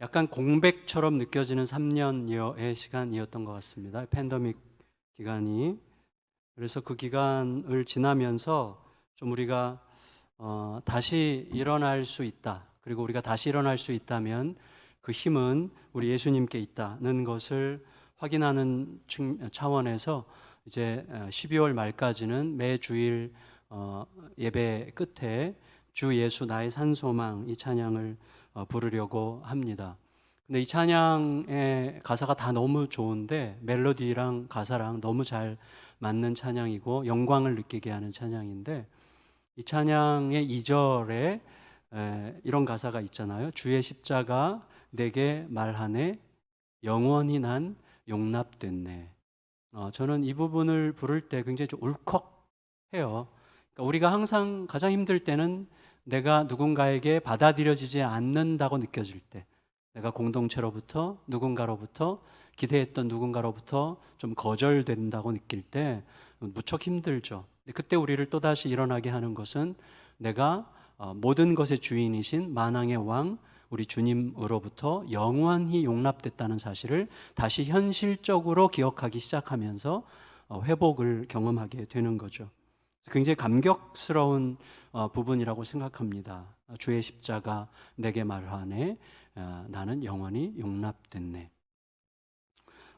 약간 공백처럼 느껴지는 3년여의 시간이었던 것 같습니다. 팬데믹 기간이. 그래서 그 기간을 지나면서 좀 우리가 다시 일어날 수 있다. 그리고 우리가 다시 일어날 수 있다면 그 힘은 우리 예수님께 있다는 것을 확인하는 차원에서 이제 12월 말까지는 매 주일 예배 끝에 주 예수 나의 산소망 이 찬양을 부르려고 합니다. 근데 이 찬양의 가사가 다 너무 좋은데 멜로디랑 가사랑 너무 잘 맞는 찬양이고 영광을 느끼게 하는 찬양인데, 이 찬양의 2절에 이런 가사가 있잖아요. 주의 십자가 내게 말하네 영원히 난 용납됐네. 저는 이 부분을 부를 때 굉장히 좀 울컥해요. 그러니까 우리가 항상 가장 힘들 때는 내가 누군가에게 받아들여지지 않는다고 느껴질 때, 내가 공동체로부터 누군가로부터 기대했던 누군가로부터 좀 거절된다고 느낄 때 무척 힘들죠. 그때 우리를 또다시 일어나게 하는 것은 내가 모든 것의 주인이신 만왕의 왕 우리 주님으로부터 영원히 용납됐다는 사실을 다시 현실적으로 기억하기 시작하면서 회복을 경험하게 되는 거죠. 굉장히 감격스러운 부분이라고 생각합니다. 주의 십자가 내게 말하네 나는 영원히 용납됐네.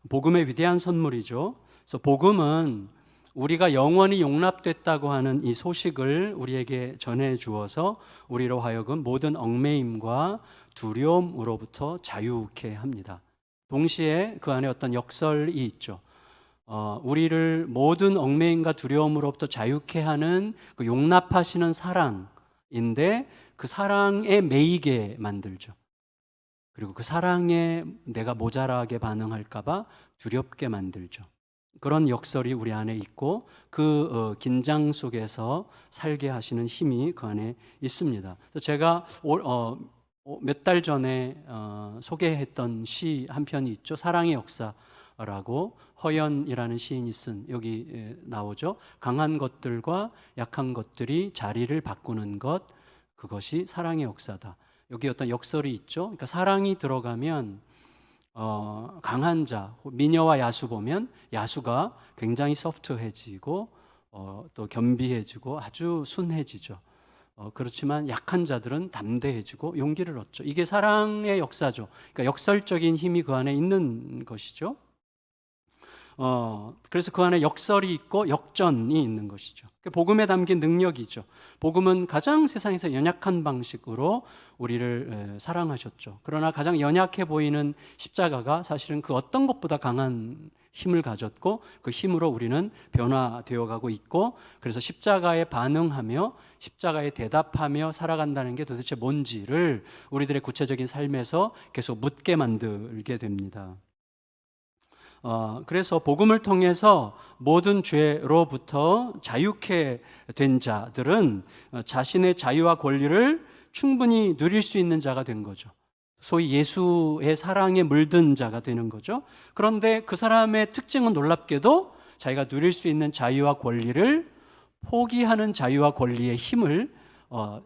복음의 위대한 선물이죠. 그래서 복음은 우리가 영원히 용납됐다고 하는 이 소식을 우리에게 전해 주어서 우리로 하여금 모든 얽매임과 두려움으로부터 자유케 합니다. 동시에 그 안에 어떤 역설이 있죠. 우리를 모든 얽매임과 두려움으로부터 자유케 하는 그 용납하시는 사랑인데 그 사랑에 매이게 만들죠. 그리고 그 사랑에 내가 모자라게 반응할까봐 두렵게 만들죠. 그런 역설이 우리 안에 있고 그 긴장 속에서 살게 하시는 힘이 그 안에 있습니다. 그래서 제가 몇 달 전에 소개했던 시 한 편이 있죠. 사랑의 역사라고 허연이라는 시인이 쓴, 여기 나오죠. 강한 것들과 약한 것들이 자리를 바꾸는 것, 그것이 사랑의 역사다. 여기 어떤 역설이 있죠. 그러니까 사랑이 들어가면 강한 자, 미녀와 야수 보면 야수가 굉장히 소프트해지고 또 겸비해지고 아주 순해지죠. 그렇지만 약한 자들은 담대해지고 용기를 얻죠. 이게 사랑의 역사죠. 그러니까 역설적인 힘이 그 안에 있는 것이죠. 그래서 그 안에 역설이 있고 역전이 있는 것이죠. 복음에 담긴 능력이죠. 복음은 가장 세상에서 연약한 방식으로 우리를 사랑하셨죠. 그러나 가장 연약해 보이는 십자가가 사실은 그 어떤 것보다 강한 힘을 가졌고 그 힘으로 우리는 변화되어 가고 있고, 그래서 십자가에 반응하며 십자가에 대답하며 살아간다는 게 도대체 뭔지를 우리들의 구체적인 삶에서 계속 묻게 만들게 됩니다. 그래서 복음을 통해서 모든 죄로부터 자유케 된 자들은 자신의 자유와 권리를 충분히 누릴 수 있는 자가 된 거죠. 소위 예수의 사랑에 물든 자가 되는 거죠. 그런데 그 사람의 특징은 놀랍게도 자기가 누릴 수 있는 자유와 권리를 포기하는 자유와 권리의 힘을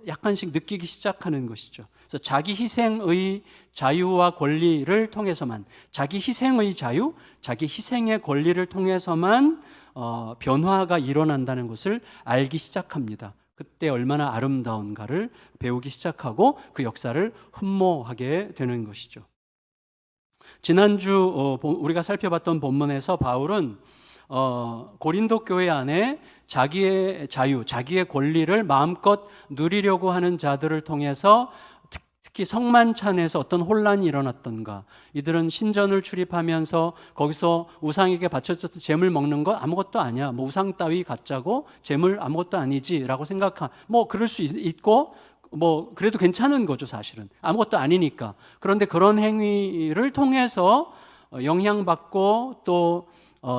약간씩 느끼기 시작하는 것이죠. 그래서 자기 희생의 자유와 권리를 통해서만, 자기 희생의 자유, 자기 희생의 권리를 통해서만 변화가 일어난다는 것을 알기 시작합니다. 그때 얼마나 아름다운가를 배우기 시작하고 그 역사를 흠모하게 되는 것이죠. 지난주 우리가 살펴봤던 본문에서 바울은 고린도 교회 안에 자기의 자유, 자기의 권리를 마음껏 누리려고 하는 자들을 통해서 특히 성만찬에서 어떤 혼란이 일어났던가, 이들은 신전을 출입하면서 거기서 우상에게 바쳐졌던 제물 먹는 거 아무것도 아니야, 뭐 우상 따위 가짜고 제물 아무것도 아니지라고 뭐 그럴 수 있고 뭐 그래도 괜찮은 거죠. 사실은 아무것도 아니니까. 그런데 그런 행위를 통해서 영향받고 또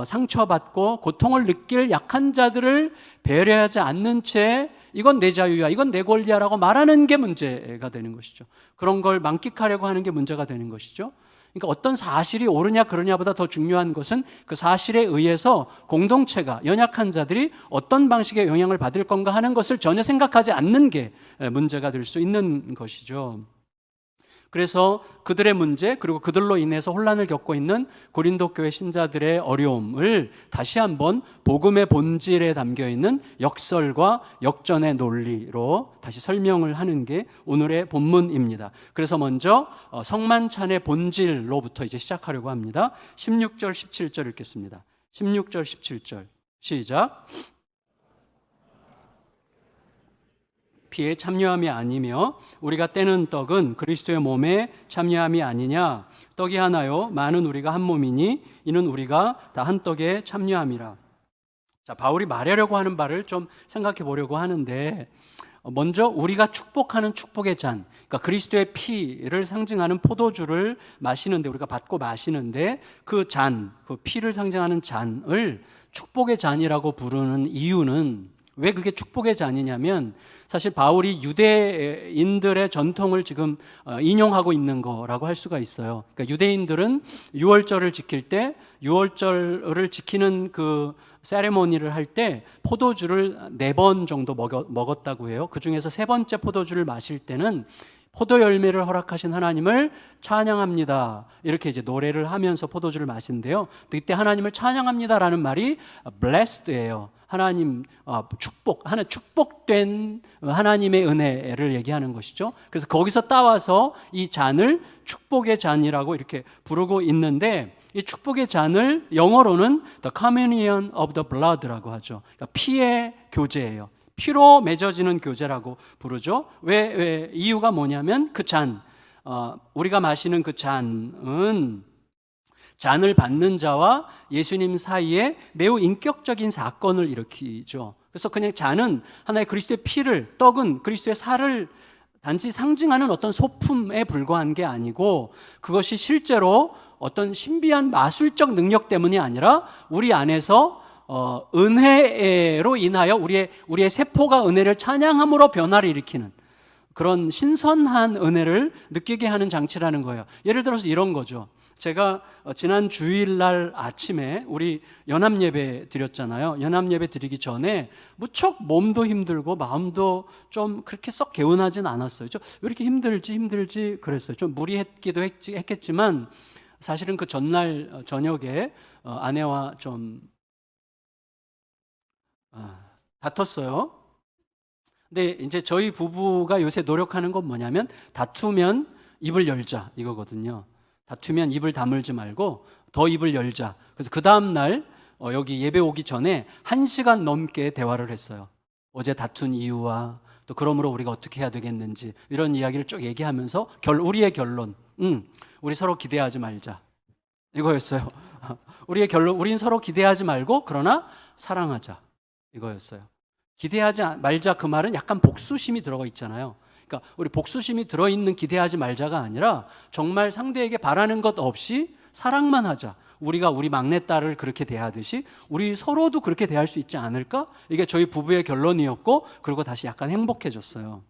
상처받고 고통을 느낄 약한 자들을 배려하지 않는 채 이건 내 자유야, 이건 내 권리야라고 말하는 게 문제가 되는 것이죠. 그런 걸 만끽하려고 하는 게 문제가 되는 것이죠. 그러니까 어떤 사실이 옳으냐 그러냐보다 더 중요한 것은 그 사실에 의해서 공동체가, 연약한 자들이 어떤 방식의 영향을 받을 건가 하는 것을 전혀 생각하지 않는 게 문제가 될 수 있는 것이죠. 그래서 그들의 문제, 그리고 그들로 인해서 혼란을 겪고 있는 고린도 교회 신자들의 어려움을 다시 한번 복음의 본질에 담겨 있는 역설과 역전의 논리로 다시 설명을 하는 게 오늘의 본문입니다. 그래서 먼저 성만찬의 본질로부터 이제 시작하려고 합니다. 16절, 17절 읽겠습니다. 16절, 17절 시작. 피에 참여함이 아니며 우리가 떼는 떡은 그리스도의 몸에 참여함이 아니냐. 떡이 하나요 많은 우리가 한 몸이니 이는 우리가 다 한 떡에 참여함이라. 자, 바울이 말하려고 하는 바를 좀 생각해 보려고 하는데, 먼저 우리가 축복하는 축복의 잔, 그러니까 그리스도의 피를 상징하는 포도주를 마시는데, 우리가 받고 마시는데 그 잔, 그 피를 상징하는 잔을 축복의 잔이라고 부르는 이유는, 왜 그게 축복의 잔이냐면, 사실 바울이 유대인들의 전통을 지금 인용하고 있는 거라고 할 수가 있어요. 그러니까 유대인들은 유월절을 지킬 때, 유월절을 지키는 그 세레모니를 할 때 포도주를 4번 정도 먹었다고 해요. 그 중에서 3번째 포도주를 마실 때는 포도 열매를 허락하신 하나님을 찬양합니다. 이렇게 이제 노래를 하면서 포도주를 마신대요. 그때 하나님을 찬양합니다라는 말이 blessed예요. 하나님 축복된 하나님의 은혜를 얘기하는 것이죠. 그래서 거기서 따와서 이 잔을 축복의 잔이라고 이렇게 부르고 있는데, 이 축복의 잔을 영어로는 the communion of the blood라고 하죠. 그러니까 피의 교제예요. 피로 맺어지는 교제라고 부르죠. 왜 이유가 뭐냐면, 그 잔, 우리가 마시는 그 잔은 잔을 받는 자와 예수님 사이에 매우 인격적인 사건을 일으키죠. 그래서 그냥 잔은 하나의 그리스도의 피를, 떡은 그리스도의 살을 단지 상징하는 어떤 소품에 불과한 게 아니고, 그것이 실제로 어떤 신비한 마술적 능력 때문이 아니라 우리 안에서 은혜로 인하여 우리의 세포가 은혜를 찬양함으로 변화를 일으키는 그런 신선한 은혜를 느끼게 하는 장치라는 거예요. 예를 들어서 이런 거죠. 제가 지난 주일날 아침에 우리 연합예배 드렸잖아요. 연합예배 드리기 전에 무척 몸도 힘들고 마음도 좀 그렇게 썩 개운하진 않았어요. 왜 이렇게 힘들지 그랬어요. 좀 무리했기도 했겠지만, 사실은 그 전날 저녁에 아내와 좀 다퉜어요. 근데 이제 저희 부부가 요새 노력하는 건 뭐냐면, 다투면 입을 열자 이거거든요. 다투면 입을 다물지 말고 더 입을 열자. 그래서 그 다음 날 여기 예배 오기 전에 1시간 넘게 대화를 했어요. 어제 다툰 이유와 또 그러므로 우리가 어떻게 해야 되겠는지, 이런 이야기를 쭉 얘기하면서 우리의 결론, 우리 서로 기대하지 말자 이거였어요. 우리의 결론, 우린 서로 기대하지 말고 그러나 사랑하자 이거였어요. 기대하지 말자, 그 말은 약간 복수심이 들어가 있잖아요. 그러니까 우리 복수심이 들어있는 기대하지 말자가 아니라 정말 상대에게 바라는 것 없이 사랑만 하자. 우리가 우리 막내딸을 그렇게 대하듯이 우리 서로도 그렇게 대할 수 있지 않을까? 이게 저희 부부의 결론이었고, 그리고 다시 약간 행복해졌어요.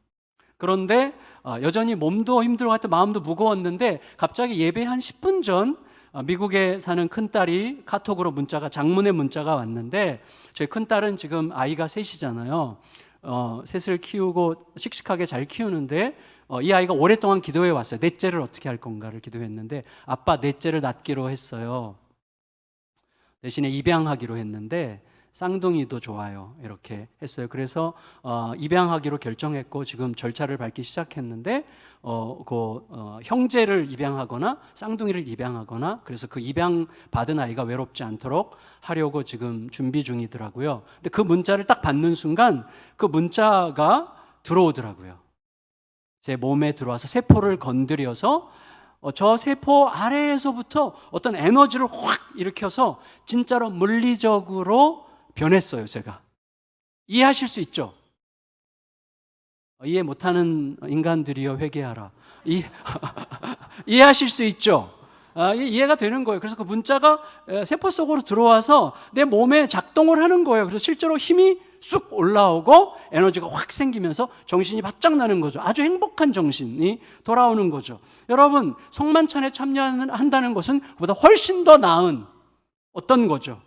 그런데 여전히 몸도 힘들고 하여튼 마음도 무거웠는데, 갑자기 예배 한 10분 전 미국에 사는 큰딸이 카톡으로 장문의 문자가 왔는데, 저희 큰딸은 지금 아이가 셋이잖아요. 셋을 키우고 씩씩하게 잘 키우는데, 이 아이가 오랫동안 기도해 왔어요. 넷째를 어떻게 할 건가를 기도했는데, 아빠 넷째를 낳기로 했어요. 대신에 입양하기로 했는데 쌍둥이도 좋아요 이렇게 했어요. 그래서 입양하기로 결정했고 지금 절차를 밟기 시작했는데, 형제를 입양하거나 쌍둥이를 입양하거나, 그래서 그 입양 받은 아이가 외롭지 않도록 하려고 지금 준비 중이더라고요. 근데 그 문자를 딱 받는 순간 그 문자가 들어오더라고요. 제 몸에 들어와서 세포를 건드려서 저 세포 아래에서부터 어떤 에너지를 확 일으켜서 진짜로 물리적으로 변했어요. 제가 이해하실 수 있죠? 이해 못하는 인간들이여 회개하라. 이해하실 수 있죠? 이해가 되는 거예요. 그래서 그 문자가 세포 속으로 들어와서 내 몸에 작동을 하는 거예요. 그래서 실제로 힘이 쑥 올라오고 에너지가 확 생기면서 정신이 바짝 나는 거죠. 아주 행복한 정신이 돌아오는 거죠. 여러분, 성만찬에 참여한다는 것은 그보다 훨씬 더 나은 어떤 거죠.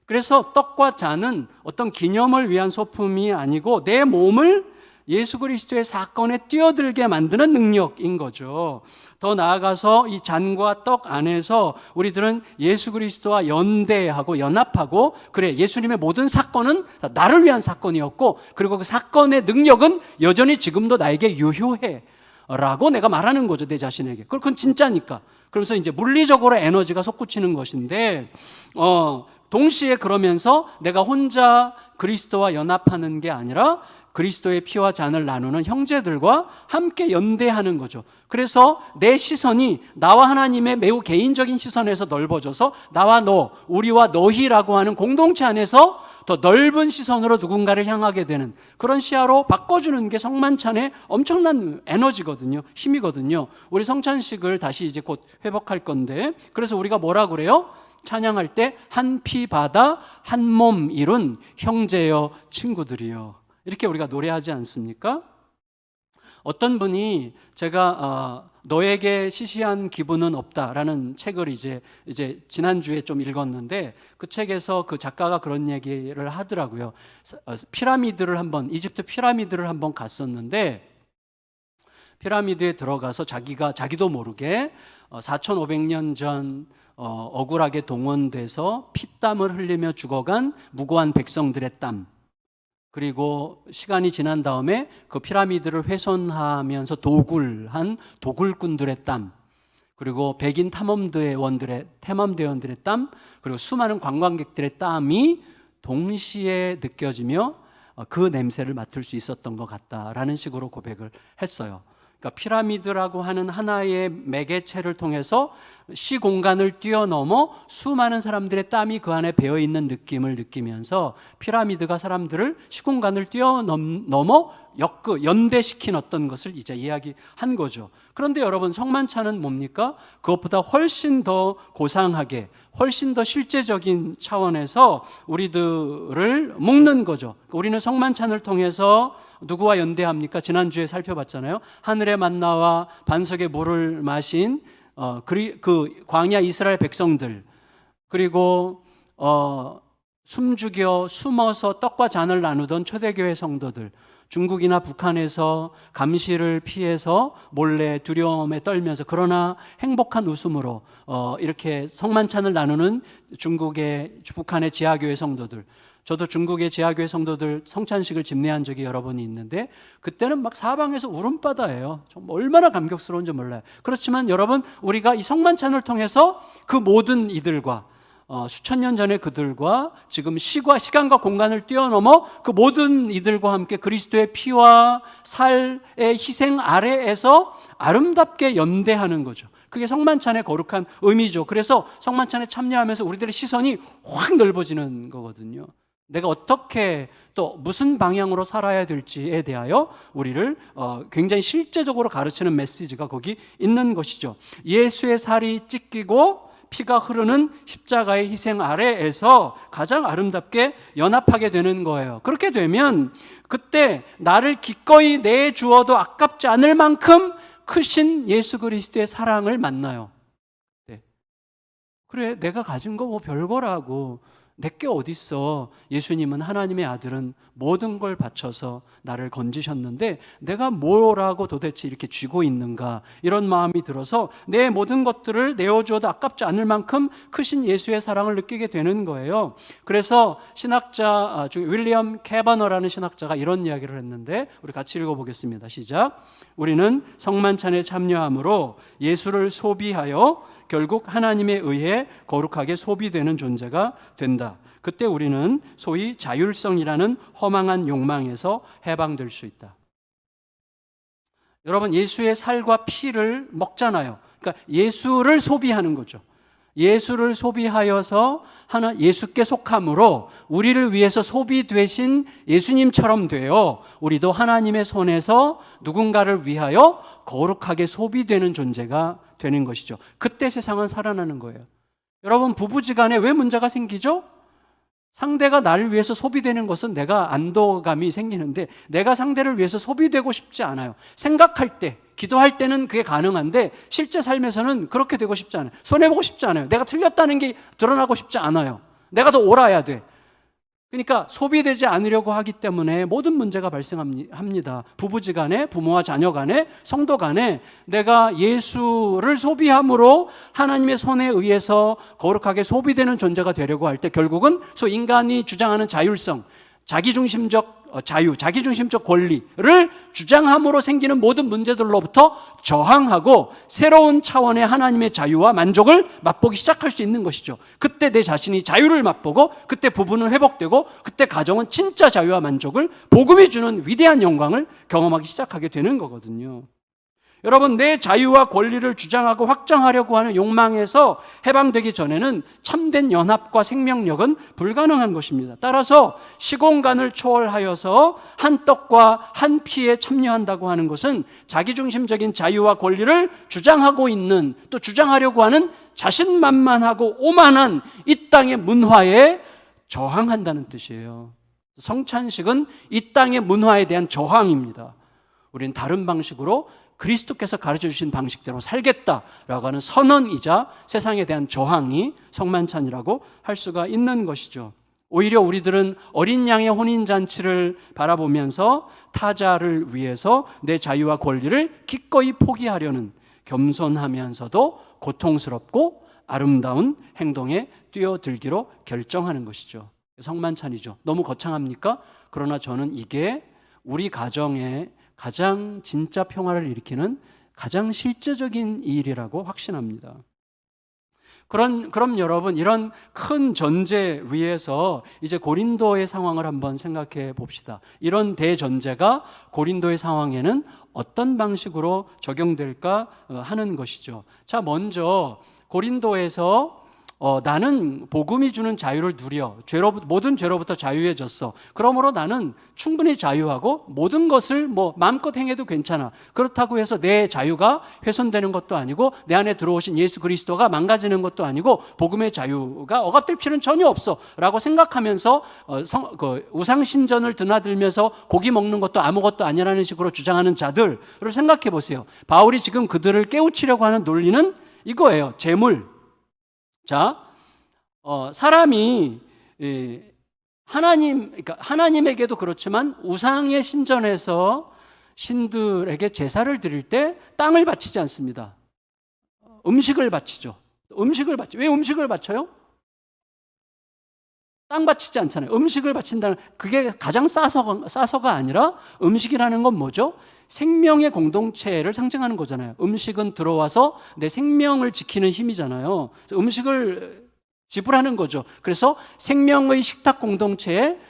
그래서 떡과 잔은 어떤 기념을 위한 소품이 아니고 내 몸을 예수 그리스도의 사건에 뛰어들게 만드는 능력인 거죠. 더 나아가서 이 잔과 떡 안에서 우리들은 예수 그리스도와 연대하고 연합하고, 그래, 예수님의 모든 사건은 나를 위한 사건이었고, 그리고 그 사건의 능력은 여전히 지금도 나에게 유효해 라고 내가 말하는 거죠, 내 자신에게. 그건 진짜니까. 그러면서 이제 물리적으로 에너지가 솟구치는 것인데, 동시에 그러면서 내가 혼자 그리스도와 연합하는 게 아니라 그리스도의 피와 잔을 나누는 형제들과 함께 연대하는 거죠. 그래서 내 시선이 나와 하나님의 매우 개인적인 시선에서 넓어져서 나와 너, 우리와 너희라고 하는 공동체 안에서 더 넓은 시선으로 누군가를 향하게 되는 그런 시야로 바꿔주는 게 성만찬의 엄청난 에너지거든요. 힘이거든요. 우리 성찬식을 다시 이제 곧 회복할 건데, 그래서 우리가 뭐라 그래요? 찬양할 때 한 피 받아 한 몸 이룬 형제여 친구들이여, 이렇게 우리가 노래하지 않습니까? 어떤 분이 제가 너에게 시시한 기분은 없다라는 책을 이제 지난주에 좀 읽었는데, 그 책에서 그 작가가 그런 얘기를 하더라고요. 이집트 피라미드를 한번 갔었는데, 피라미드에 들어가서 자기도 모르게 4,500년 전 억울하게 동원돼서 피땀을 흘리며 죽어간 무고한 백성들의 땀, 그리고 시간이 지난 다음에 그 피라미드를 훼손하면서 도굴한 도굴꾼들의 땀, 그리고 백인 탐험대원들의 땀, 그리고 수많은 관광객들의 땀이 동시에 느껴지며 그 냄새를 맡을 수 있었던 것 같다라는 식으로 고백을 했어요. 그러니까 피라미드라고 하는 하나의 매개체를 통해서 시공간을 뛰어넘어 수많은 사람들의 땀이 그 안에 배어있는 느낌을 느끼면서 피라미드가 사람들을 시공간을 뛰어넘어 연대시킨 어떤 것을 이제 이야기한 거죠. 그런데 여러분, 성만찬은 뭡니까? 그것보다 훨씬 더 고상하게, 훨씬 더 실제적인 차원에서 우리들을 묶는 거죠. 우리는 성만찬을 통해서 누구와 연대합니까? 지난주에 살펴봤잖아요. 하늘의 만나와 반석의 물을 마신 그 광야 이스라엘 백성들, 그리고 숨어서 떡과 잔을 나누던 초대교회 성도들, 중국이나 북한에서 감시를 피해서 몰래 두려움에 떨면서 그러나 행복한 웃음으로 이렇게 성만찬을 나누는 북한의 지하교회 성도들, 저도 중국의 지하교회 성도들 성찬식을 집례한 적이 여러 번이 있는데, 그때는 막 사방에서 울음바다예요. 정말 얼마나 감격스러운지 몰라요. 그렇지만 여러분, 우리가 이 성만찬을 통해서 그 모든 이들과 수천 년 전의 그들과 지금 시간과 공간을 뛰어넘어 그 모든 이들과 함께 그리스도의 피와 살의 희생 아래에서 아름답게 연대하는 거죠. 그게 성만찬의 거룩한 의미죠. 그래서 성만찬에 참여하면서 우리들의 시선이 확 넓어지는 거거든요. 내가 어떻게 또 무슨 방향으로 살아야 될지에 대하여 우리를 굉장히 실제적으로 가르치는 메시지가 거기 있는 것이죠. 예수의 살이 찢기고 피가 흐르는 십자가의 희생 아래에서 가장 아름답게 연합하게 되는 거예요. 그렇게 되면 그때 나를 기꺼이 내주어도 아깝지 않을 만큼 크신 예수 그리스도의 사랑을 만나요. 네. 그래, 내가 가진 거 뭐 별거라고, 내게 어딨어. 예수님은, 하나님의 아들은 모든 걸 바쳐서 나를 건지셨는데 내가 뭐라고 도대체 이렇게 쥐고 있는가, 이런 마음이 들어서 내 모든 것들을 내어주어도 아깝지 않을 만큼 크신 예수의 사랑을 느끼게 되는 거예요. 그래서 신학자 중에 윌리엄 캐버너라는 신학자가 이런 이야기를 했는데, 우리 같이 읽어보겠습니다. 시작. 우리는 성만찬에 참여함으로 예수를 소비하여 결국 하나님에 의해 거룩하게 소비되는 존재가 된다. 그때 우리는 소위 자율성이라는 허망한 욕망에서 해방될 수 있다. 여러분, 예수의 살과 피를 먹잖아요. 그러니까 예수를 소비하는 거죠. 예수를 소비하여서 예수께 속함으로 우리를 위해서 소비되신 예수님처럼 되어 우리도 하나님의 손에서 누군가를 위하여 거룩하게 소비되는 존재가 되는 것이죠. 그때 세상은 살아나는 거예요. 여러분, 부부지간에 왜 문제가 생기죠? 상대가 나를 위해서 소비되는 것은 내가 안도감이 생기는데, 내가 상대를 위해서 소비되고 싶지 않아요. 생각할 때, 기도할 때는 그게 가능한데 실제 삶에서는 그렇게 되고 싶지 않아요. 손해보고 싶지 않아요. 내가 틀렸다는 게 드러나고 싶지 않아요. 내가 더 옳아야 돼. 그러니까 소비되지 않으려고 하기 때문에 모든 문제가 발생합니다. 부부지간에, 부모와 자녀간에, 성도간에 내가 예수를 소비함으로 하나님의 손에 의해서 거룩하게 소비되는 존재가 되려고 할 때 결국은 인간이 주장하는 자율성, 자기중심적 자유, 자기중심적 권리를 주장함으로 생기는 모든 문제들로부터 저항하고 새로운 차원의 하나님의 자유와 만족을 맛보기 시작할 수 있는 것이죠. 그때 내 자신이 자유를 맛보고, 그때 부부는 회복되고, 그때 가정은 진짜 자유와 만족을, 복음이 주는 위대한 영광을 경험하기 시작하게 되는 거거든요. 여러분, 내 자유와 권리를 주장하고 확장하려고 하는 욕망에서 해방되기 전에는 참된 연합과 생명력은 불가능한 것입니다. 따라서 시공간을 초월하여서 한 떡과 한 피에 참여한다고 하는 것은 자기중심적인 자유와 권리를 주장하고 있는, 또 주장하려고 하는 자신만만하고 오만한 이 땅의 문화에 저항한다는 뜻이에요. 성찬식은 이 땅의 문화에 대한 저항입니다. 우리는 다른 방식으로 그리스도께서 가르쳐 주신 방식대로 살겠다라고 하는 선언이자 세상에 대한 저항이 성만찬이라고 할 수가 있는 것이죠. 오히려 우리들은 어린 양의 혼인잔치를 바라보면서 타자를 위해서 내 자유와 권리를 기꺼이 포기하려는 겸손하면서도 고통스럽고 아름다운 행동에 뛰어들기로 결정하는 것이죠. 성만찬이죠. 너무 거창합니까? 그러나 저는 이게 우리 가정에 가장 진짜 평화를 일으키는 가장 실제적인 일이라고 확신합니다. 그럼 여러분, 이런 큰 전제 위에서 이제 고린도의 상황을 한번 생각해 봅시다. 이런 대전제가 고린도의 상황에는 어떤 방식으로 적용될까 하는 것이죠. 자, 먼저 고린도에서 나는 복음이 주는 자유를 누려 모든 죄로부터 자유해졌어. 그러므로 나는 충분히 자유하고 모든 것을 마음껏 행해도 괜찮아. 그렇다고 해서 내 자유가 훼손되는 것도 아니고 내 안에 들어오신 예수 그리스도가 망가지는 것도 아니고 복음의 자유가 억압될 필요는 전혀 없어 라고 생각하면서 우상신전을 드나들면서 고기 먹는 것도 아무것도 아니라는 식으로 주장하는 자들을 생각해 보세요. 바울이 지금 그들을 깨우치려고 하는 논리는 이거예요. 재물. 자, 사람이 그러니까 하나님에게도 그렇지만 우상의 신전에서 신들에게 제사를 드릴 때 땅을 바치지 않습니다. 음식을 바치죠. 왜 음식을 바쳐요? 땅 바치지 않잖아요. 음식을 바친다는, 그게 가장 싸서가 아니라 음식이라는 건 뭐죠? 생명의 공동체를 상징하는 거잖아요. 음식은 들어와서 내 생명을 지키는 힘이잖아요. 음식을 지불하는 거죠. 그래서 생명의 식탁 공동체에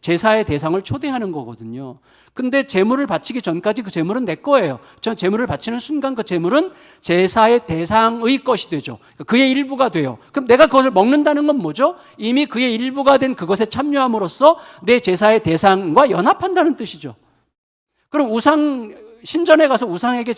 제사의 대상을 초대하는 거거든요. 근데 제물을 바치기 전까지 그 제물은 내 거예요. 전 제물을 바치는 순간 그 제물은 제사의 대상의 것이 되죠. 그의 일부가 돼요. 그럼 내가 그것을 먹는다는 건 뭐죠? 이미 그의 일부가 된 그것에 참여함으로써 내 제사의 대상과 연합한다는 뜻이죠. 그럼 신전에 가서 우상에게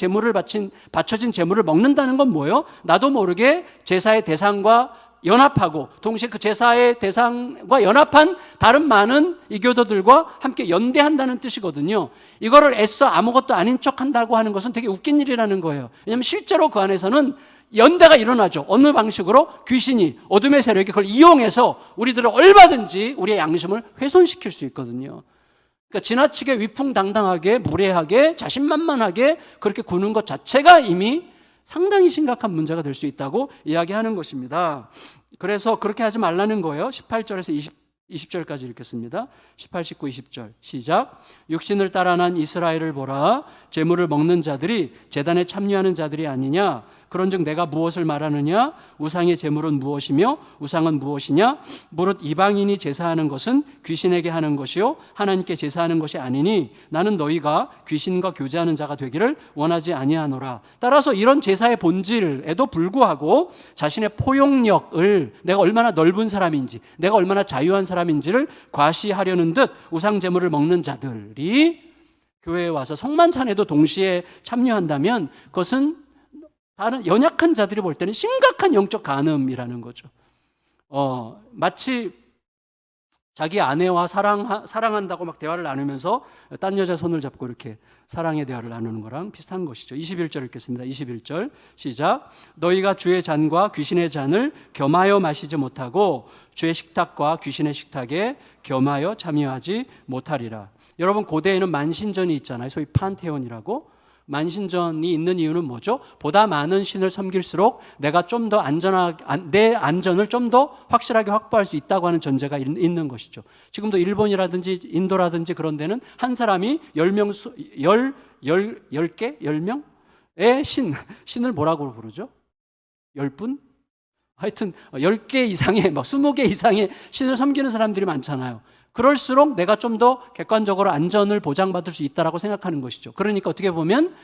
바쳐진 제물을 먹는다는 건 뭐예요? 나도 모르게 제사의 대상과 연합하고 동시에 그 제사의 대상과 연합한 다른 많은 이교도들과 함께 연대한다는 뜻이거든요. 이거를 애써 아무것도 아닌 척 한다고 하는 것은 되게 웃긴 일이라는 거예요. 왜냐하면 실제로 그 안에서는 연대가 일어나죠. 어느 방식으로? 귀신이, 어둠의 세력이 그걸 이용해서 우리들을 얼마든지 우리의 양심을 훼손시킬 수 있거든요. 그러니까 지나치게 위풍당당하게, 무례하게, 자신만만하게 그렇게 구는 것 자체가 이미 상당히 심각한 문제가 될 수 있다고 이야기하는 것입니다. 그래서 그렇게 하지 말라는 거예요. 18절에서 20절까지 읽겠습니다. 18, 19, 20절 시작. 육신을 따라 난 이스라엘을 보라. 제물을 먹는 자들이 제단에 참여하는 자들이 아니냐. 그런즉 내가 무엇을 말하느냐? 우상의 제물은 무엇이며 우상은 무엇이냐? 무릇 이방인이 제사하는 것은 귀신에게 하는 것이요 하나님께 제사하는 것이 아니니 나는 너희가 귀신과 교제하는 자가 되기를 원하지 아니하노라. 따라서 이런 제사의 본질에도 불구하고 자신의 포용력을, 내가 얼마나 넓은 사람인지, 내가 얼마나 자유한 사람인지를 과시하려는 듯 우상 제물을 먹는 자들이 교회에 와서 성만찬에도 동시에 참여한다면 그것은 다른 연약한 자들이 볼 때는 심각한 영적 간음이라는 거죠. 마치 자기 아내와 사랑한다고 막 대화를 나누면서 딴 여자 손을 잡고 이렇게 사랑의 대화를 나누는 거랑 비슷한 것이죠. 21절 읽겠습니다. 21절 시작. 너희가 주의 잔과 귀신의 잔을 겸하여 마시지 못하고 주의 식탁과 귀신의 식탁에 겸하여 참여하지 못하리라. 여러분, 고대에는 만신전이 있잖아요. 소위 판테온이라고. 만신전이 있는 이유는 뭐죠? 보다 많은 신을 섬길수록 내가 좀 더 내 안전을 좀 더 확실하게 확보할 수 있다고 하는 전제가 있는 것이죠. 지금도 일본이라든지 인도라든지 그런 데는 한 사람이 10명의 신을 뭐라고 부르죠? 10분? 하여튼 10개 이상의, 막 20개 이상의 신을 섬기는 사람들이 많잖아요. 그럴수록 내가 좀 더 객관적으로 안전을 보장받을 수 있다라고 생각하는 것이죠. 그러니까 어떻게 보면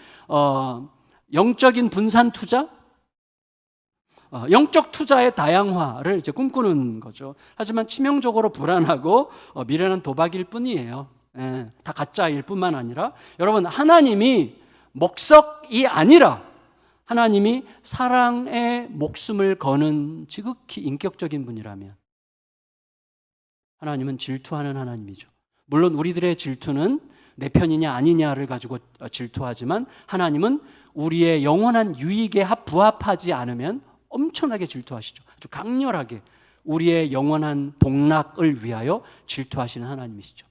영적인 분산 투자, 영적 투자의 다양화를 이제 꿈꾸는 거죠. 하지만 치명적으로 불안하고 미련한 도박일 뿐이에요. 다 가짜일 뿐만 아니라 여러분, 하나님이 목석이 아니라 하나님이 사랑의 목숨을 거는 지극히 인격적인 분이라면 하나님은 질투하는 하나님이죠. 물론 우리들의 질투는 내 편이냐 아니냐를 가지고 질투하지만 하나님은 우리의 영원한 유익에 부합하지 않으면 엄청나게 질투하시죠. 아주 강렬하게 우리의 영원한 복락을 위하여 질투하시는 하나님이시죠.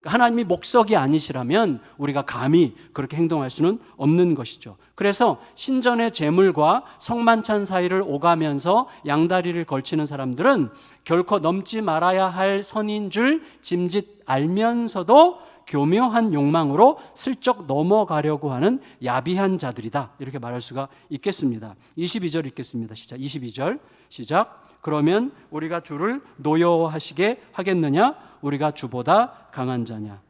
하나님이 목석이 아니시라면 우리가 감히 그렇게 행동할 수는 없는 것이죠. 그래서 신전의 제물과 성만찬 사이를 오가면서 양다리를 걸치는 사람들은 결코 넘지 말아야 할 선인 줄 짐짓 알면서도 교묘한 욕망으로 슬쩍 넘어가려고 하는 야비한 자들이다, 이렇게 말할 수가 있겠습니다. 22절 읽겠습니다. 시작. 22절 시작. 그러면 우리가 주를 노여워하시게 하겠느냐? 우리가 주보다 강한 자냐?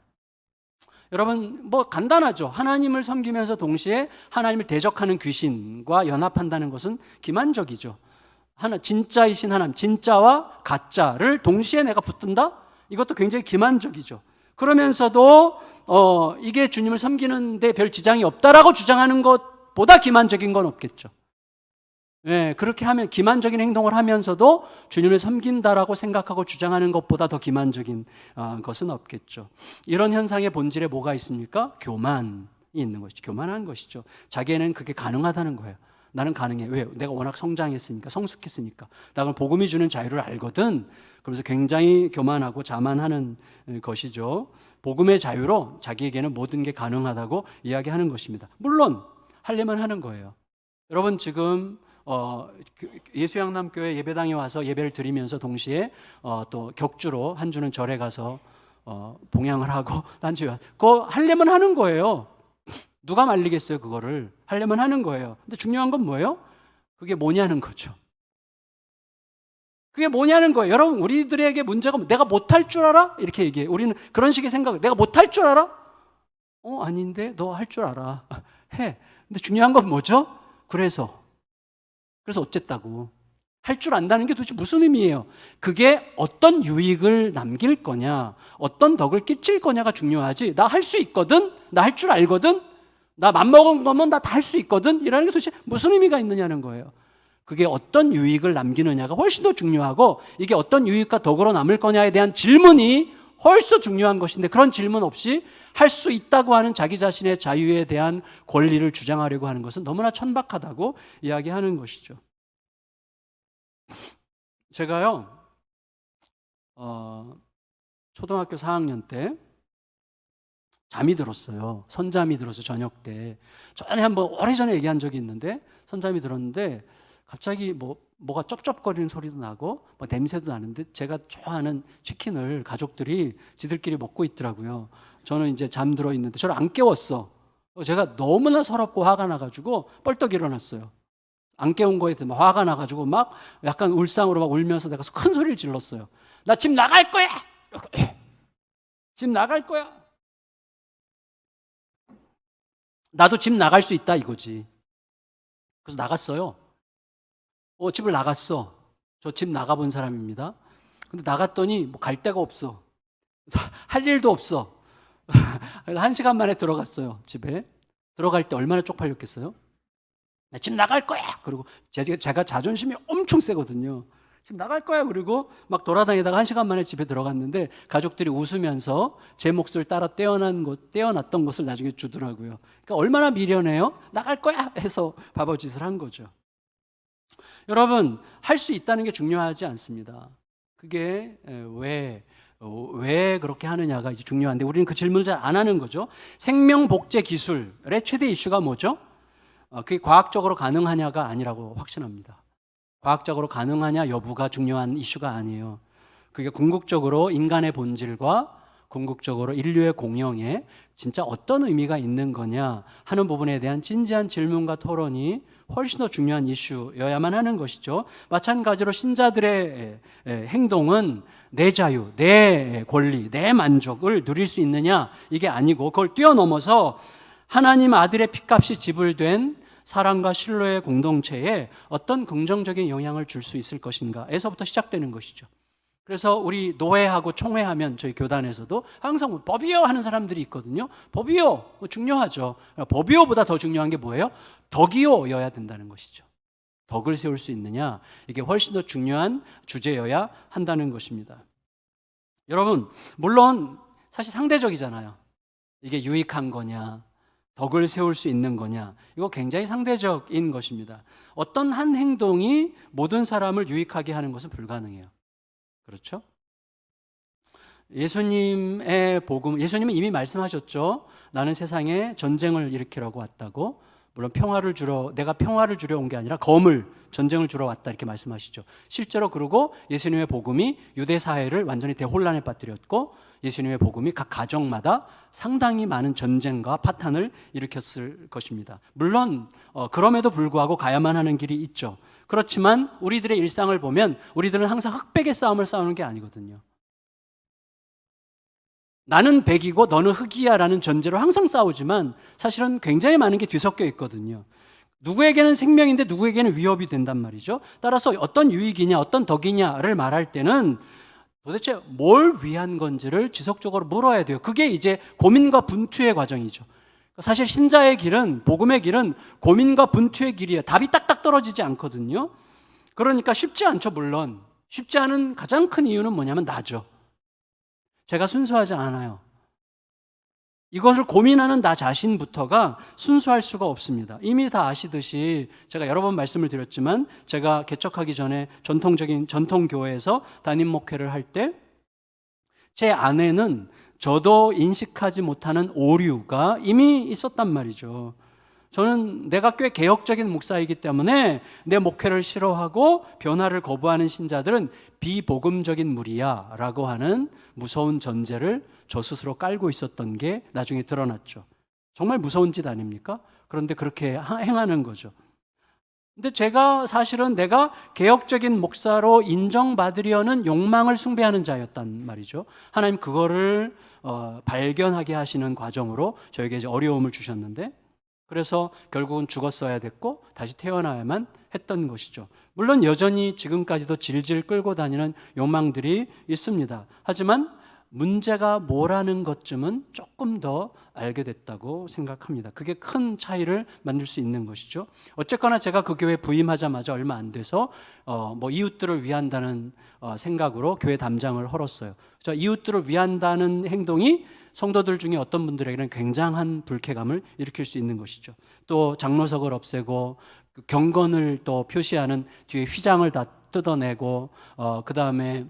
여러분, 뭐 간단하죠. 하나님을 섬기면서 동시에 하나님을 대적하는 귀신과 연합한다는 것은 기만적이죠. 진짜이신 하나님, 진짜와 가짜를 동시에 내가 붙든다? 이것도 굉장히 기만적이죠. 그러면서도 이게 주님을 섬기는 데 별 지장이 없다라고 주장하는 것보다 기만적인 건 없겠죠. 그렇게 하면 기만적인 행동을 하면서도 주님을 섬긴다라고 생각하고 주장하는 것보다 더 기만적인 것은 없겠죠. 이런 현상의 본질에 뭐가 있습니까? 교만이 있는 것이죠. 교만한 것이죠. 자기에는 그게 가능하다는 거예요. 나는 가능해. 왜? 내가 워낙 성장했으니까, 성숙했으니까. 나는 복음이 주는 자유를 알거든. 그래서 굉장히 교만하고 자만하는 것이죠. 복음의 자유로 자기에게는 모든 게 가능하다고 이야기하는 것입니다. 물론 하려면 하는 거예요. 여러분, 지금 예수양남교회 예배당에 와서 예배를 드리면서 동시에 또 격주로 한 주는 절에 가서 봉양을 하고 한 주에 그거 하려면 하는 거예요. 누가 말리겠어요? 그거를 하려면 하는 거예요. 근데 중요한 건 뭐예요? 그게 뭐냐는 거죠. 그게 뭐냐는 거예요. 여러분, 우리들에게 문제가 내가 못할 줄 알아? 이렇게 얘기해. 우리는 그런 식의 생각을, 내가 못할 줄 알아? 아닌데 너 할 줄 알아. 해. 근데 중요한 건 뭐죠? 그래서 어쨌다고. 할 줄 안다는 게 도대체 무슨 의미예요? 그게 어떤 유익을 남길 거냐, 어떤 덕을 끼칠 거냐가 중요하지. 나 할 수 있거든, 나 할 줄 알거든, 나 맘먹은 거면 나 다 할 수 있거든, 이라는 게 도대체 무슨 의미가 있느냐는 거예요. 그게 어떤 유익을 남기느냐가 훨씬 더 중요하고, 이게 어떤 유익과 덕으로 남을 거냐에 대한 질문이 훨씬 더 중요한 것인데, 그런 질문 없이 할 수 있다고 하는 자기 자신의 자유에 대한 권리를 주장하려고 하는 것은 너무나 천박하다고 이야기하는 것이죠. 제가요, 초등학교 4학년 때 잠이 들었어요. 선잠이 들어서 저녁 때. 전에 한번 오래전에 얘기한 적이 있는데, 선잠이 들었는데 갑자기 뭐가 쩝쩝거리는 소리도 나고 냄새도 나는데, 제가 좋아하는 치킨을 가족들이 지들끼리 먹고 있더라고요. 저는 이제 잠들어 있는데 저를 안 깨웠어. 제가 너무나 서럽고 화가 나가지고 뻘떡 일어났어요. 안 깨운 거에 대해서 화가 나가지고 막 약간 울상으로 막 울면서 내가 큰 소리를 질렀어요. 나 집 나갈 거야! 집 나갈 거야! 나도 집 나갈 수 있다 이거지. 그래서 나갔어요. 집을 나갔어. 저 집 나가본 사람입니다. 근데 나갔더니 갈 데가 없어. 할 일도 없어. 1시간 만에 들어갔어요, 집에. 들어갈 때 얼마나 쪽팔렸겠어요? 나 집 나갈 거야! 그리고 제가 자존심이 엄청 세거든요. 지금 나갈 거야. 그리고 막 돌아다니다가 1시간 만에 집에 들어갔는데 가족들이 웃으면서 제 몫을 따라 떼어놨던 것을 나중에 주더라고요. 그러니까 얼마나 미련해요? 나갈 거야 해서 바보짓을 한 거죠. 여러분, 할 수 있다는 게 중요하지 않습니다. 그게 왜 그렇게 하느냐가 이제 중요한데 우리는 그 질문을 잘 안 하는 거죠. 생명복제 기술의 최대 이슈가 뭐죠? 그게 과학적으로 가능하냐가 아니라고 확신합니다. 과학적으로 가능하냐 여부가 중요한 이슈가 아니에요. 그게 궁극적으로 인간의 본질과 궁극적으로 인류의 공영에 진짜 어떤 의미가 있는 거냐 하는 부분에 대한 진지한 질문과 토론이 훨씬 더 중요한 이슈여야만 하는 것이죠. 마찬가지로 신자들의 행동은 내 자유, 내 권리, 내 만족을 누릴 수 있느냐 이게 아니고 그걸 뛰어넘어서 하나님 아들의 피값이 지불된 사랑과 신뢰의 공동체에 어떤 긍정적인 영향을 줄 수 있을 것인가에서부터 시작되는 것이죠. 그래서 우리 노회하고 총회하면 저희 교단에서도 항상 법이요 하는 사람들이 있거든요. 법이요 중요하죠. 법이요보다 더 중요한 게 뭐예요? 덕이요여야 된다는 것이죠. 덕을 세울 수 있느냐 이게 훨씬 더 중요한 주제여야 한다는 것입니다. 여러분 물론 사실 상대적이잖아요. 이게 유익한 거냐 덕을 세울 수 있는 거냐 이거 굉장히 상대적인 것입니다. 어떤 한 행동이 모든 사람을 유익하게 하는 것은 불가능해요. 그렇죠? 예수님의 복음, 예수님은 이미 말씀하셨죠. 나는 세상에 전쟁을 일으키라고 왔다고. 물론 내가 평화를 주려 온 게 아니라 전쟁을 주러 왔다 이렇게 말씀하시죠. 실제로 그러고 예수님의 복음이 유대 사회를 완전히 대혼란에 빠뜨렸고 예수님의 복음이 각 가정마다 상당히 많은 전쟁과 파탄을 일으켰을 것입니다. 물론 그럼에도 불구하고 가야만 하는 길이 있죠. 그렇지만 우리들의 일상을 보면 우리들은 항상 흑백의 싸움을 싸우는 게 아니거든요. 나는 백이고 너는 흑이야 라는 전제로 항상 싸우지만 사실은 굉장히 많은 게 뒤섞여 있거든요. 누구에게는 생명인데 누구에게는 위협이 된단 말이죠. 따라서 어떤 유익이냐 어떤 덕이냐를 말할 때는 도대체 뭘 위한 건지를 지속적으로 물어야 돼요. 그게 이제 고민과 분투의 과정이죠. 사실 신자의 길은, 복음의 길은 고민과 분투의 길이에요. 답이 딱딱 떨어지지 않거든요. 그러니까 쉽지 않죠. 물론 쉽지 않은 가장 큰 이유는 뭐냐면 나죠. 제가 순수하지 않아요. 이것을 고민하는 나 자신부터가 순수할 수가 없습니다. 이미 다 아시듯이 제가 여러 번 말씀을 드렸지만 제가 개척하기 전에 전통적인 전통교회에서 담임 목회를 할 때 제 안에는 저도 인식하지 못하는 오류가 이미 있었단 말이죠. 저는 내가 꽤 개혁적인 목사이기 때문에 내 목회를 싫어하고 변화를 거부하는 신자들은 비복음적인 무리야 라고 하는 무서운 전제를 저 스스로 깔고 있었던 게 나중에 드러났죠. 정말 무서운 짓 아닙니까? 그런데 그렇게 행하는 거죠. 근데 제가 사실은 내가 개혁적인 목사로 인정받으려는 욕망을 숭배하는 자였단 말이죠. 하나님 그거를 발견하게 하시는 과정으로 저에게 이제 어려움을 주셨는데 그래서 결국은 죽었어야 됐고 다시 태어나야만 했던 것이죠. 물론 여전히 지금까지도 질질 끌고 다니는 욕망들이 있습니다. 하지만 문제가 뭐라는 것쯤은 조금 더 알게 됐다고 생각합니다. 그게 큰 차이를 만들 수 있는 것이죠. 어쨌거나 제가 그 교회 부임하자마자 얼마 안 돼서 이웃들을 위한다는 생각으로 교회 담장을 헐었어요. 이웃들을 위한다는 행동이 성도들 중에 어떤 분들에게는 굉장한 불쾌감을 일으킬 수 있는 것이죠. 또 장로석을 없애고 경건을 또 표시하는 뒤에 휘장을 다 뜯어내고 그 다음에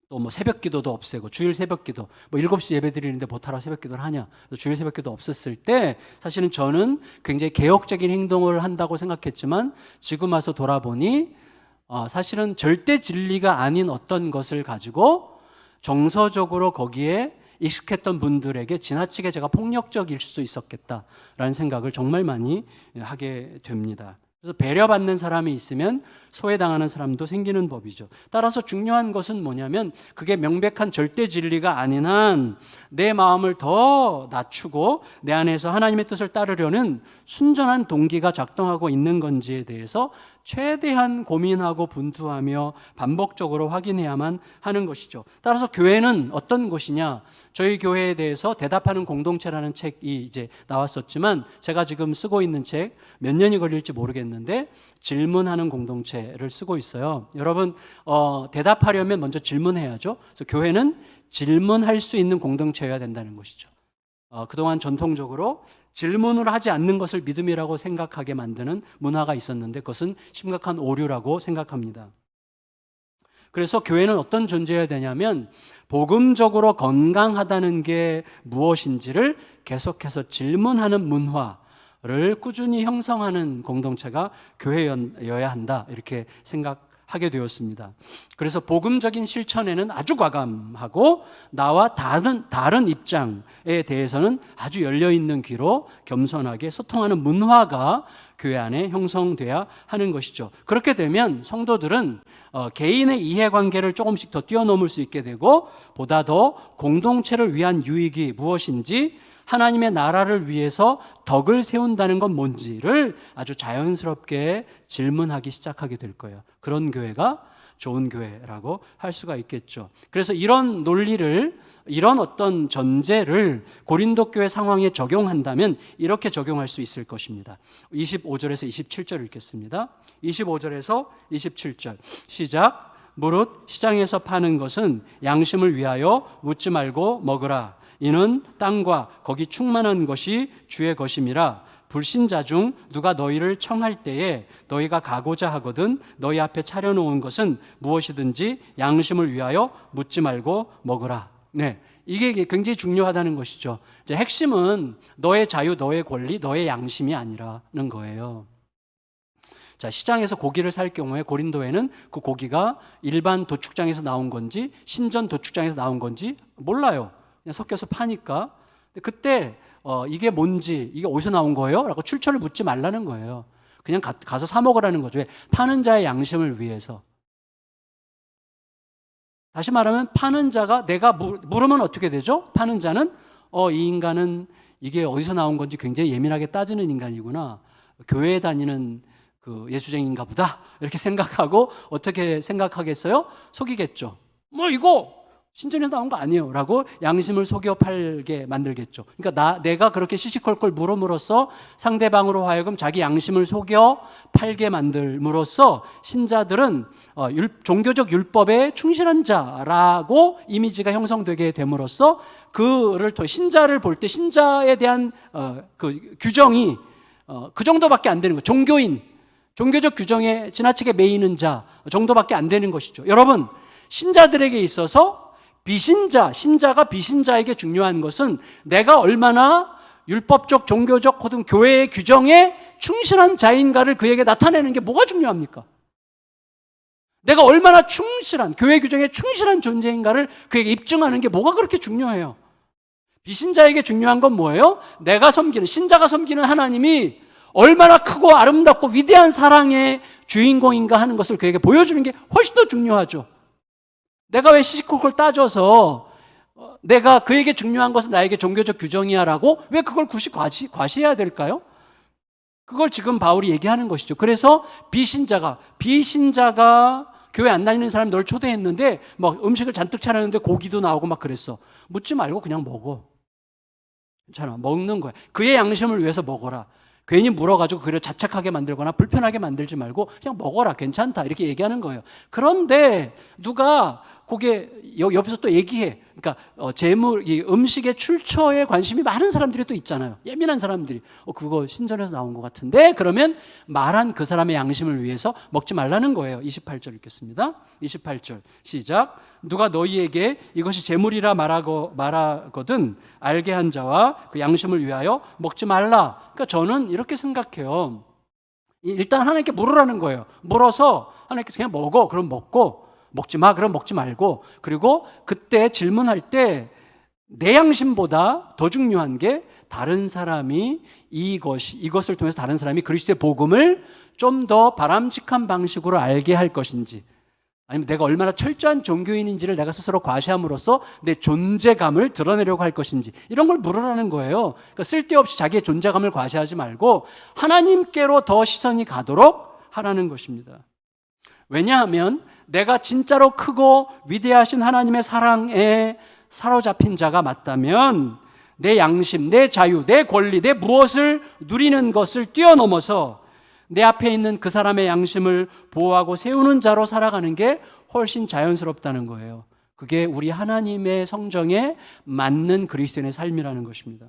또 새벽 기도도 없애고 주일 새벽 기도 7시 예배 드리는데 못하러 새벽 기도를 하냐 주일 새벽 기도 없었을 때 사실은 저는 굉장히 개혁적인 행동을 한다고 생각했지만 지금 와서 돌아보니 사실은 절대 진리가 아닌 어떤 것을 가지고 정서적으로 거기에 익숙했던 분들에게 지나치게 제가 폭력적일 수도 있었겠다라는 생각을 정말 많이 하게 됩니다. 그래서 배려받는 사람이 있으면 소외당하는 사람도 생기는 법이죠. 따라서 중요한 것은 뭐냐면 그게 명백한 절대 진리가 아닌 한 내 마음을 더 낮추고 내 안에서 하나님의 뜻을 따르려는 순전한 동기가 작동하고 있는 건지에 대해서 최대한 고민하고 분투하며 반복적으로 확인해야만 하는 것이죠. 따라서 교회는 어떤 곳이냐? 저희 교회에 대해서 대답하는 공동체라는 책이 이제 나왔었지만 제가 지금 쓰고 있는 책 몇 년이 걸릴지 모르겠는데 질문하는 공동체 공동체를 쓰고 있어요. 여러분 대답하려면 먼저 질문해야죠. 그래서 교회는 질문할 수 있는 공동체여야 된다는 것이죠. 그동안 전통적으로 질문을 하지 않는 것을 믿음이라고 생각하게 만드는 문화가 있었는데 그것은 심각한 오류라고 생각합니다. 그래서 교회는 어떤 존재여야 되냐면 복음적으로 건강하다는 게 무엇인지를 계속해서 질문하는 문화를 꾸준히 형성하는 공동체가 교회여야 한다, 이렇게 생각하게 되었습니다. 그래서 복음적인 실천에는 아주 과감하고 나와 다른 입장에 대해서는 아주 열려있는 귀로 겸손하게 소통하는 문화가 교회 안에 형성돼야 하는 것이죠. 그렇게 되면 성도들은 개인의 이해관계를 조금씩 더 뛰어넘을 수 있게 되고 보다 더 공동체를 위한 유익이 무엇인지, 하나님의 나라를 위해서 덕을 세운다는 건 뭔지를 아주 자연스럽게 질문하기 시작하게 될 거예요. 그런 교회가 좋은 교회라고 할 수가 있겠죠. 그래서 이런 논리를, 이런 어떤 전제를 고린도 교회 상황에 적용한다면 이렇게 적용할 수 있을 것입니다. 25절에서 27절 읽겠습니다. 25절에서 27절 시작. 무릇 시장에서 파는 것은 양심을 위하여 묻지 말고 먹으라. 이는 땅과 거기 충만한 것이 주의 것임이라. 불신자 중 누가 너희를 청할 때에 너희가 가고자 하거든 너희 앞에 차려놓은 것은 무엇이든지 양심을 위하여 묻지 말고 먹으라. 네, 이게 굉장히 중요하다는 것이죠. 이제 핵심은 너의 자유, 너의 권리, 너의 양심이 아니라는 거예요. 자, 시장에서 고기를 살 경우에 고린도에는 그 고기가 일반 도축장에서 나온 건지 신전 도축장에서 나온 건지 몰라요. 그냥 섞여서 파니까. 근데 그때 이게 뭔지, 이게 어디서 나온 거예요? 라고 출처를 묻지 말라는 거예요. 그냥 가서 사 먹으라는 거죠. 왜? 파는 자의 양심을 위해서. 다시 말하면 파는 자가, 내가 물으면 어떻게 되죠? 파는 자는 이 인간은 이게 어디서 나온 건지 굉장히 예민하게 따지는 인간이구나, 교회에 다니는 그 예수쟁인가 보다, 이렇게 생각하고 어떻게 생각하겠어요? 속이겠죠. 뭐 이거 신전에서 나온 거 아니에요 라고 양심을 속여 팔게 만들겠죠. 그러니까 내가 그렇게 시시콜콜 물음으로써 상대방으로 하여금 자기 양심을 속여 팔게 만들므로써 신자들은 종교적 율법에 충실한 자라고 이미지가 형성되게 됨으로써 그를 신자를 볼 때 신자에 대한 그 규정이 그 정도밖에 안 되는 거예요. 종교인, 종교적 규정에 지나치게 매이는 자 정도밖에 안 되는 것이죠. 여러분, 신자들에게 있어서 신자가 비신자에게 중요한 것은 내가 얼마나 율법적, 종교적, 혹은 교회의 규정에 충실한 자인가를 그에게 나타내는 게 뭐가 중요합니까? 내가 얼마나 충실한, 교회 규정에 충실한 존재인가를 그에게 입증하는 게 뭐가 그렇게 중요해요? 비신자에게 중요한 건 뭐예요? 내가 섬기는, 신자가 섬기는 하나님이 얼마나 크고 아름답고 위대한 사랑의 주인공인가 하는 것을 그에게 보여주는 게 훨씬 더 중요하죠. 내가 왜 시시콜콜 따져서 내가 그에게 중요한 것은 나에게 종교적 규정이야 라고 왜 그걸 굳이 과시해야 될까요? 그걸 지금 바울이 얘기하는 것이죠. 그래서 비신자가 교회 안 다니는 사람이 널 초대했는데 막 음식을 잔뜩 차렸는데 고기도 나오고 막 그랬어. 묻지 말고 그냥 먹어. 괜찮아, 먹는 거야. 그의 양심을 위해서 먹어라. 괜히 물어가지고 그를 자책하게 만들거나 불편하게 만들지 말고 그냥 먹어라, 괜찮다, 이렇게 얘기하는 거예요. 그런데 누가 거기에 옆에서 또 얘기해. 그러니까 이 음식의 출처에 관심이 많은 사람들이 또 있잖아요. 예민한 사람들이 그거 신전에서 나온 것 같은데, 그러면 말한 그 사람의 양심을 위해서 먹지 말라는 거예요. 28절 읽겠습니다. 28절 시작. 누가 너희에게 이것이 제물이라 말하거든 알게 한 자와 그 양심을 위하여 먹지 말라. 그러니까 저는 이렇게 생각해요. 일단 하나님께 물으라는 거예요. 물어서 하나님께서 그냥 먹어, 그럼 먹고, 먹지 마, 그럼 먹지 말고, 그리고 그때 질문할 때 내 양심보다 더 중요한 게 다른 사람이 이것을 통해서 다른 사람이 그리스도의 복음을 좀 더 바람직한 방식으로 알게 할 것인지, 아니면 내가 얼마나 철저한 종교인인지를 내가 스스로 과시함으로써 내 존재감을 드러내려고 할 것인지, 이런 걸 물으라는 거예요. 그러니까 쓸데없이 자기의 존재감을 과시하지 말고 하나님께로 더 시선이 가도록 하라는 것입니다. 왜냐하면 내가 진짜로 크고 위대하신 하나님의 사랑에 사로잡힌 자가 맞다면 내 양심, 내 자유, 내 권리, 내 무엇을 누리는 것을 뛰어넘어서 내 앞에 있는 그 사람의 양심을 보호하고 세우는 자로 살아가는 게 훨씬 자연스럽다는 거예요. 그게 우리 하나님의 성정에 맞는 그리스도인의 삶이라는 것입니다.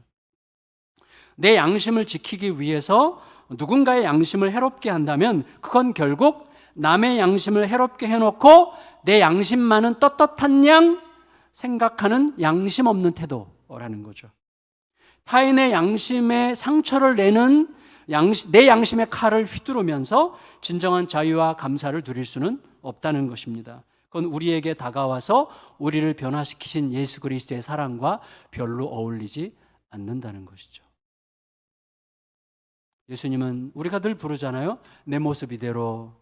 내 양심을 지키기 위해서 누군가의 양심을 해롭게 한다면 그건 결국 남의 양심을 해롭게 해놓고 내 양심만은 떳떳한 양 생각하는 양심 없는 태도라는 거죠. 타인의 양심에 상처를 내는 내 양심의 칼을 휘두르면서 진정한 자유와 감사를 누릴 수는 없다는 것입니다. 그건 우리에게 다가와서 우리를 변화시키신 예수 그리스도의 사랑과 별로 어울리지 않는다는 것이죠. 예수님은 우리가 늘 부르잖아요. 내 모습 이대로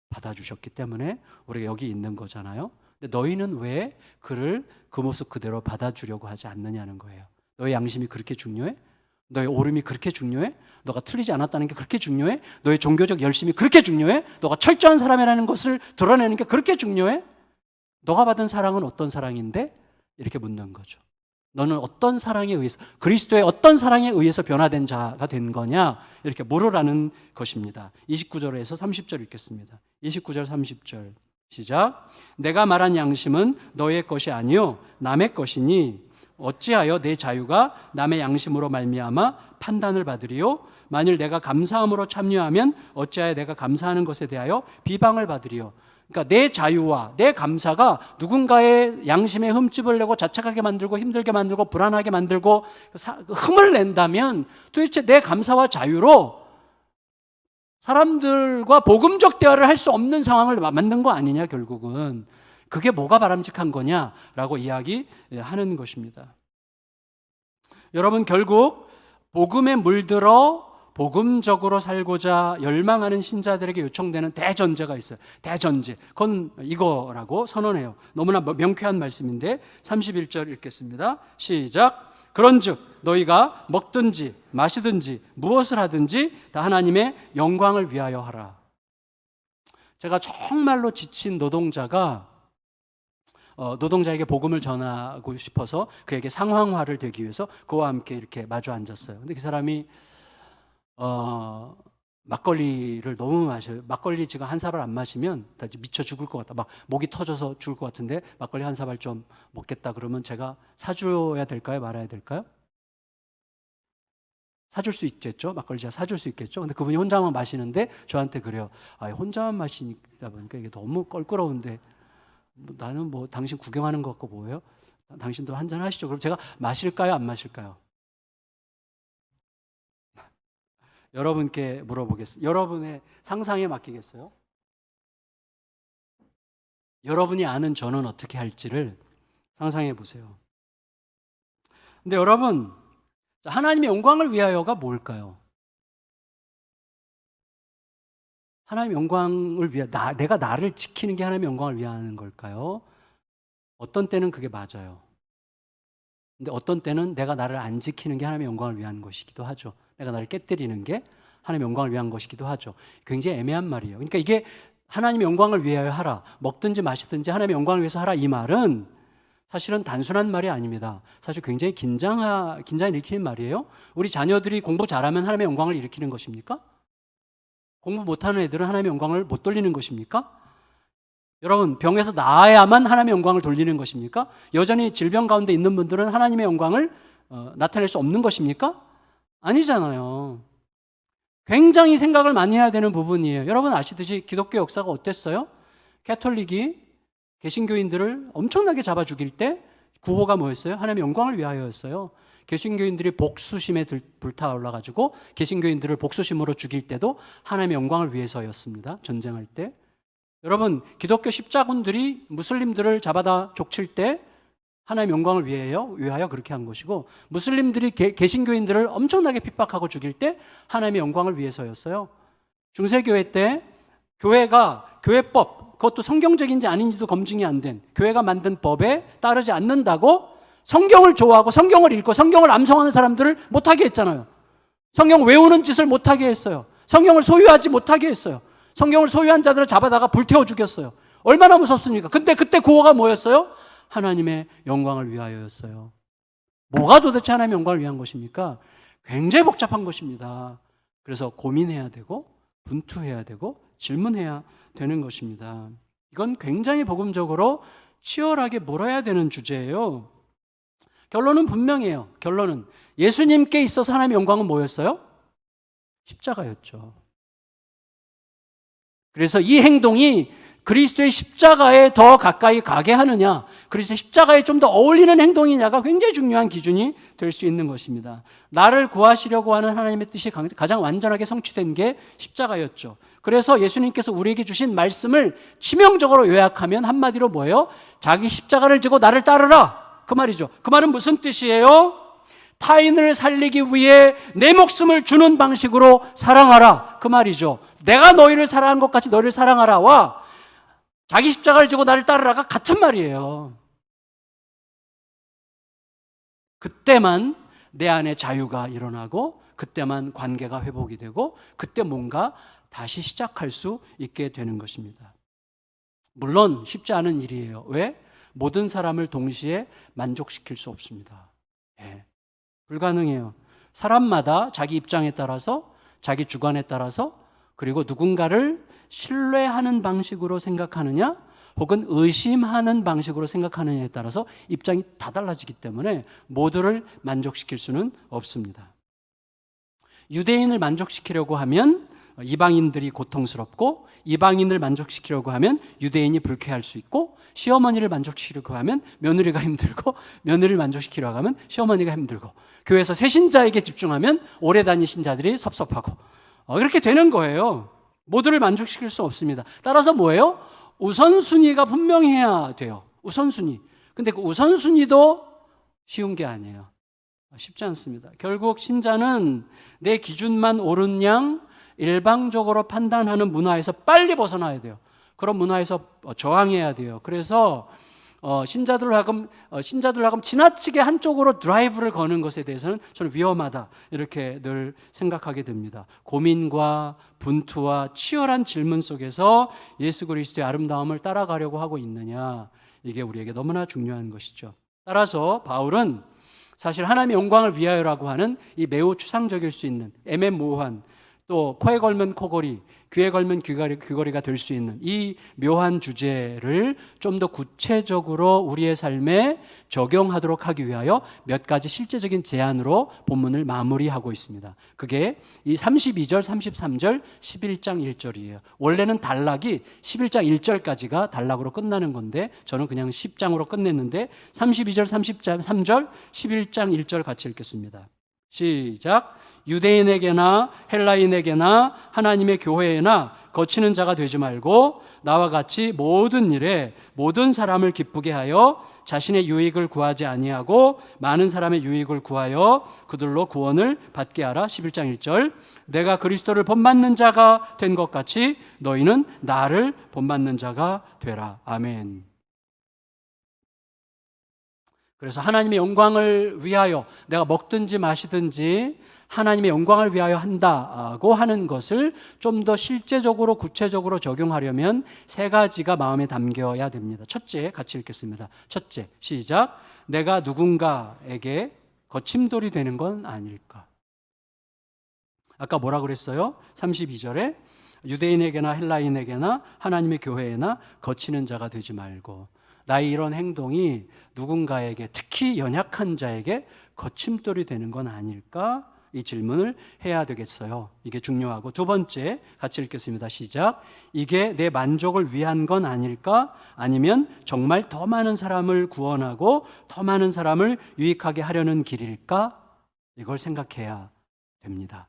받아주셨기 때문에 우리가 여기 있는 거잖아요. 근데 너희는 왜 그를 그 모습 그대로 받아주려고 하지 않느냐는 거예요. 너의 양심이 그렇게 중요해? 너의 옳음이 그렇게 중요해? 너가 틀리지 않았다는 게 그렇게 중요해? 너의 종교적 열심이 그렇게 중요해? 너가 철저한 사람이라는 것을 드러내는 게 그렇게 중요해? 너가 받은 사랑은 어떤 사랑인데? 이렇게 묻는 거죠. 너는 어떤 사랑에 의해서, 그리스도의 어떤 사랑에 의해서 변화된 자가 된 거냐? 이렇게 물으라는 것입니다. 29절에서 30절 읽겠습니다. 29절 30절 시작. 내가 말한 양심은 너의 것이 아니요 남의 것이니 어찌하여 내 자유가 남의 양심으로 말미암아 판단을 받으리요? 만일 내가 감사함으로 참여하면 어찌하여 내가 감사하는 것에 대하여 비방을 받으리요? 그러니까 내 자유와 내 감사가 누군가의 양심에 흠집을 내고 자책하게 만들고 힘들게 만들고 불안하게 만들고 흠을 낸다면 도대체 내 감사와 자유로 사람들과 복음적 대화를 할 수 없는 상황을 만든 거 아니냐 결국은. 그게 뭐가 바람직한 거냐라고 이야기하는 것입니다. 여러분 결국 복음에 물들어 복음적으로 살고자 열망하는 신자들에게 요청되는 대전제가 있어요. 대전제. 그건 이거라고 선언해요. 너무나 명쾌한 말씀인데 31절 읽겠습니다. 시작. 그런즉 너희가 먹든지 마시든지 무엇을 하든지 다 하나님의 영광을 위하여 하라. 제가 정말로 지친 노동자에게 복음을 전하고 싶어서 그에게 상황화를 되기 위해서 그와 함께 이렇게 마주 앉았어요. 근데 그 사람이 막걸리를 너무 마셔요. 막걸리 지금 한 사발 안 마시면 다 미쳐 죽을 것 같다. 막 목이 터져서 죽을 것 같은데 막걸리 한 사발 좀 먹겠다 그러면 제가 사줘야 될까요? 말아야 될까요? 사줄 수 있겠죠? 막걸리 제가 사줄 수 있겠죠? 근데 그분이 혼자만 마시는데 저한테 그래요. 혼자만 마시다 보니까 이게 너무 껄끄러운데 나는 뭐 당신 구경하는 것 같고 뭐예요? 당신도 한잔 하시죠. 그럼 제가 마실까요? 안 마실까요? 여러분께 물어보겠습니다. 여러분의 상상에 맡기겠어요? 여러분이 아는 저는 어떻게 할지를 상상해 보세요. 근데 여러분, 하나님의 영광을 위하여가 뭘까요? 하나님의 영광을 위해 내가 나를 지키는 게 하나님의 영광을 위하는 걸까요? 어떤 때는 그게 맞아요. 근데 어떤 때는 내가 나를 안 지키는 게 하나님의 영광을 위한 것이기도 하죠. 내가 나를 깨뜨리는 게 하나님의 영광을 위한 것이기도 하죠. 굉장히 애매한 말이에요. 그러니까 이게 하나님의 영광을 위하여 하라, 먹든지 마시든지 하나님의 영광을 위해서 하라, 이 말은 사실은 단순한 말이 아닙니다. 사실 굉장히 긴장을 일으키는 말이에요. 우리 자녀들이 공부 잘하면 하나님의 영광을 일으키는 것입니까? 공부 못하는 애들은 하나님의 영광을 못 돌리는 것입니까? 여러분, 병에서 나아야만 하나님의 영광을 돌리는 것입니까? 여전히 질병 가운데 있는 분들은 하나님의 영광을 나타낼 수 없는 것입니까? 아니잖아요. 굉장히 생각을 많이 해야 되는 부분이에요. 여러분 아시듯이 기독교 역사가 어땠어요? 가톨릭이 개신교인들을 엄청나게 잡아 죽일 때 구호가 뭐였어요? 하나님의 영광을 위하여였어요. 개신교인들이 복수심에 불타올라가지고 개신교인들을 복수심으로 죽일 때도 하나님의 영광을 위해서였습니다. 전쟁할 때. 여러분, 기독교 십자군들이 무슬림들을 잡아다 족칠 때 하나님의 영광을 위하여 그렇게 한 것이고, 무슬림들이 개신교인들을 엄청나게 핍박하고 죽일 때 하나님의 영광을 위해서였어요. 중세교회 때 교회가 교회법, 그것도 성경적인지 아닌지도 검증이 안 된 교회가 만든 법에 따르지 않는다고 성경을 좋아하고 성경을 읽고 성경을 암송하는 사람들을 못하게 했잖아요. 성경 외우는 짓을 못하게 했어요. 성경을 소유하지 못하게 했어요. 성경을 소유한 자들을 잡아다가 불태워 죽였어요. 얼마나 무섭습니까? 근데 그때 구호가 뭐였어요? 하나님의 영광을 위하여였어요. 뭐가 도대체 하나님의 영광을 위한 것입니까? 굉장히 복잡한 것입니다. 그래서 고민해야 되고 분투해야 되고 질문해야 되는 것입니다. 이건 굉장히 복음적으로 치열하게 몰아야 되는 주제예요. 결론은 분명해요. 결론은 예수님께 있어서 하나님의 영광은 뭐였어요? 십자가였죠. 그래서 이 행동이 그리스도의 십자가에 더 가까이 가게 하느냐, 그리스도의 십자가에 좀 더 어울리는 행동이냐가 굉장히 중요한 기준이 될 수 있는 것입니다. 나를 구하시려고 하는 하나님의 뜻이 가장 완전하게 성취된 게 십자가였죠. 그래서 예수님께서 우리에게 주신 말씀을 치명적으로 요약하면 한마디로 뭐예요? 자기 십자가를 지고 나를 따르라, 그 말이죠. 그 말은 무슨 뜻이에요? 타인을 살리기 위해 내 목숨을 주는 방식으로 사랑하라, 그 말이죠. 내가 너희를 사랑한 것 같이 너희를 사랑하라와 자기 십자가를 지고 나를 따르라가 같은 말이에요. 그때만 내 안에 자유가 일어나고, 그때만 관계가 회복이 되고, 그때 뭔가 다시 시작할 수 있게 되는 것입니다. 물론 쉽지 않은 일이에요. 왜? 모든 사람을 동시에 만족시킬 수 없습니다. 네. 불가능해요. 사람마다 자기 입장에 따라서, 자기 주관에 따라서, 그리고 누군가를 신뢰하는 방식으로 생각하느냐 혹은 의심하는 방식으로 생각하느냐에 따라서 입장이 다 달라지기 때문에 모두를 만족시킬 수는 없습니다. 유대인을 만족시키려고 하면 이방인들이 고통스럽고, 이방인을 만족시키려고 하면 유대인이 불쾌할 수 있고, 시어머니를 만족시키려고 하면 며느리가 힘들고, 며느리를 만족시키려고 하면 시어머니가 힘들고, 교회에서 새신자에게 집중하면 오래 다닌 신자들이 섭섭하고, 이렇게 되는 거예요. 모두를 만족시킬 수 없습니다. 따라서 뭐예요? 우선순위가 분명해야 돼요. 우선순위. 근데 그 우선순위도 쉬운 게 아니에요. 쉽지 않습니다. 결국 신자는 내 기준만 옳은 양 일방적으로 판단하는 문화에서 빨리 벗어나야 돼요. 그런 문화에서 저항해야 돼요. 그래서 신자들로 하여금 지나치게 한쪽으로 드라이브를 거는 것에 대해서는 저는 위험하다, 이렇게 늘 생각하게 됩니다. 고민과 분투와 치열한 질문 속에서 예수 그리스도의 아름다움을 따라가려고 하고 있느냐, 이게 우리에게 너무나 중요한 것이죠. 따라서 바울은 사실 하나님의 영광을 위하여라고 하는 이 매우 추상적일 수 있는, 애매모호한, 또 코에 걸면 코걸이, 귀에 걸면 귀걸이가 될 수 있는 이 묘한 주제를 좀 더 구체적으로 우리의 삶에 적용하도록 하기 위하여 몇 가지 실제적인 제안으로 본문을 마무리하고 있습니다. 그게 이 32절, 33절, 11장 1절이에요. 원래는 단락이 11장 1절까지가 단락으로 끝나는 건데 저는 그냥 10장으로 끝냈는데 32절, 33절, 11장 1절 같이 읽겠습니다. 시작. 유대인에게나 헬라인에게나 하나님의 교회에나 거치는 자가 되지 말고 나와 같이 모든 일에 모든 사람을 기쁘게 하여 자신의 유익을 구하지 아니하고 많은 사람의 유익을 구하여 그들로 구원을 받게 하라. 11장 1절. 내가 그리스도를 본받는 자가 된 것 같이 너희는 나를 본받는 자가 되라. 아멘. 그래서 하나님의 영광을 위하여 내가 먹든지 마시든지 하나님의 영광을 위하여 한다고 하는 것을 좀 더 실제적으로 구체적으로 적용하려면 세 가지가 마음에 담겨야 됩니다. 첫째, 같이 읽겠습니다. 첫째, 시작. 내가 누군가에게 거침돌이 되는 건 아닐까? 아까 뭐라 그랬어요? 32절에 유대인에게나 헬라인에게나 하나님의 교회에나 거치는 자가 되지 말고, 나의 이런 행동이 누군가에게, 특히 연약한 자에게 거침돌이 되는 건 아닐까? 이 질문을 해야 되겠어요. 이게 중요하고, 두 번째, 같이 읽겠습니다. 시작. 이게 내 만족을 위한 건 아닐까? 아니면 정말 더 많은 사람을 구원하고 더 많은 사람을 유익하게 하려는 길일까? 이걸 생각해야 됩니다.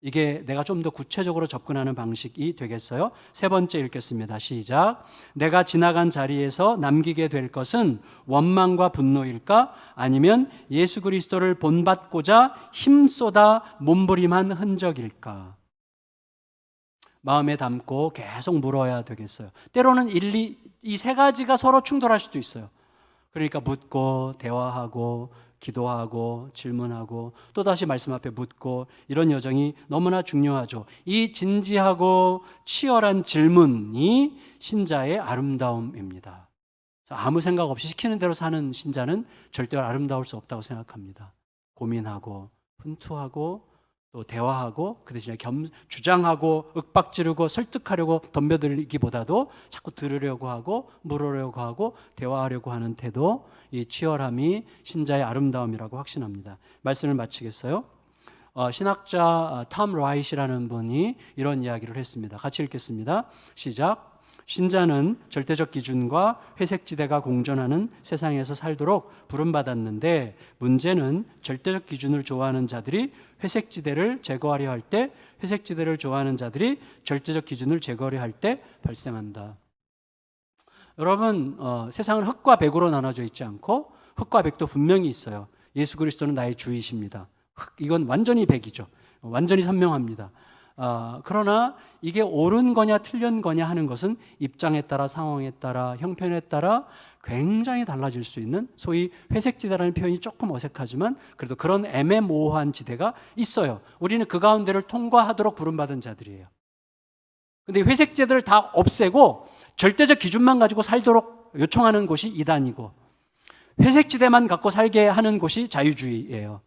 이게 내가 좀 더 구체적으로 접근하는 방식이 되겠어요. 세 번째 읽겠습니다. 시작. 내가 지나간 자리에서 남기게 될 것은 원망과 분노일까? 아니면 예수 그리스도를 본받고자 힘쏟아 몸부림한 흔적일까? 마음에 담고 계속 물어야 되겠어요. 때로는 이 세 가지가 서로 충돌할 수도 있어요. 그러니까 묻고 대화하고 기도하고 질문하고 또다시 말씀 앞에 묻고, 이런 여정이 너무나 중요하죠. 이 진지하고 치열한 질문이 신자의 아름다움입니다. 아무 생각 없이 시키는 대로 사는 신자는 절대로 아름다울 수 없다고 생각합니다. 고민하고 분투하고 또 대화하고 그 대신에 주장하고 윽박지르고 설득하려고 덤벼들기보다도 자꾸 들으려고 하고 물으려고 하고 대화하려고 하는 태도, 이 치열함이 신자의 아름다움이라고 확신합니다. 말씀을 마치겠어요. 신학자 톰 라이트라는 분이 이런 이야기를 했습니다. 같이 읽겠습니다. 시작. 신자는 절대적 기준과 회색지대가 공존하는 세상에서 살도록 부름받았는데, 문제는 절대적 기준을 좋아하는 자들이 회색지대를 제거하려 할 때, 회색지대를 좋아하는 자들이 절대적 기준을 제거하려 할 때 발생한다. 여러분, 세상은 흑과 백으로 나눠져 있지 않고 흑과 백도 분명히 있어요. 예수 그리스도는 나의 주이십니다. 이건 완전히 백이죠. 완전히 선명합니다. 그러나 이게 옳은 거냐 틀린 거냐 하는 것은 입장에 따라, 상황에 따라, 형편에 따라 굉장히 달라질 수 있는, 소위 회색지대라는 표현이 조금 어색하지만 그래도 그런 애매모호한 지대가 있어요. 우리는 그 가운데를 통과하도록 부름받은 자들이에요. 근데 회색지대를 다 없애고 절대적 기준만 가지고 살도록 요청하는 곳이 이단이고, 회색지대만 갖고 살게 하는 곳이 자유주의예요.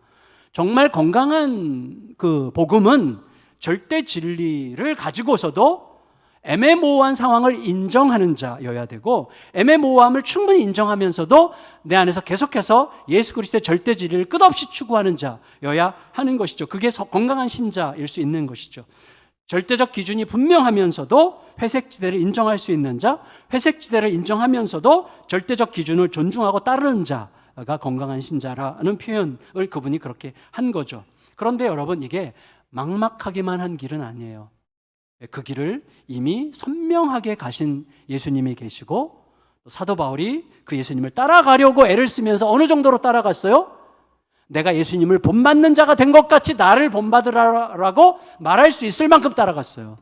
정말 건강한 그 복음은 절대 진리를 가지고서도 애매모호한 상황을 인정하는 자여야 되고, 애매모호함을 충분히 인정하면서도 내 안에서 계속해서 예수 그리스도의 절대 진리를 끝없이 추구하는 자여야 하는 것이죠. 그게 건강한 신자일 수 있는 것이죠. 절대적 기준이 분명하면서도 회색지대를 인정할 수 있는 자, 회색지대를 인정하면서도 절대적 기준을 존중하고 따르는 자가 건강한 신자라는 표현을 그분이 그렇게 한 거죠. 그런데 여러분, 이게 막막하기만 한 길은 아니에요. 그 길을 이미 선명하게 가신 예수님이 계시고, 사도 바울이 그 예수님을 따라가려고 애를 쓰면서 어느 정도로 따라갔어요? 내가 예수님을 본받는 자가 된 것 같이 나를 본받으라고 말할 수 있을 만큼 따라갔어요.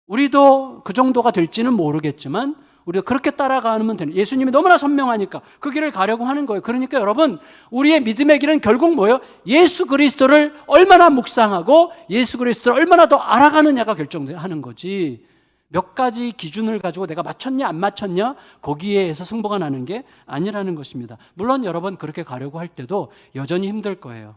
우리도 그 정도가 될지는 모르겠지만 우리가 그렇게 따라가면 되는, 예수님이 너무나 선명하니까 그 길을 가려고 하는 거예요. 그러니까 여러분, 우리의 믿음의 길은 결국 뭐예요? 예수 그리스도를 얼마나 묵상하고 예수 그리스도를 얼마나 더 알아가느냐가 결정하는 거지, 몇 가지 기준을 가지고 내가 맞췄냐 안 맞췄냐 거기에서 승부가 나는 게 아니라는 것입니다. 물론 여러분, 그렇게 가려고 할 때도 여전히 힘들 거예요.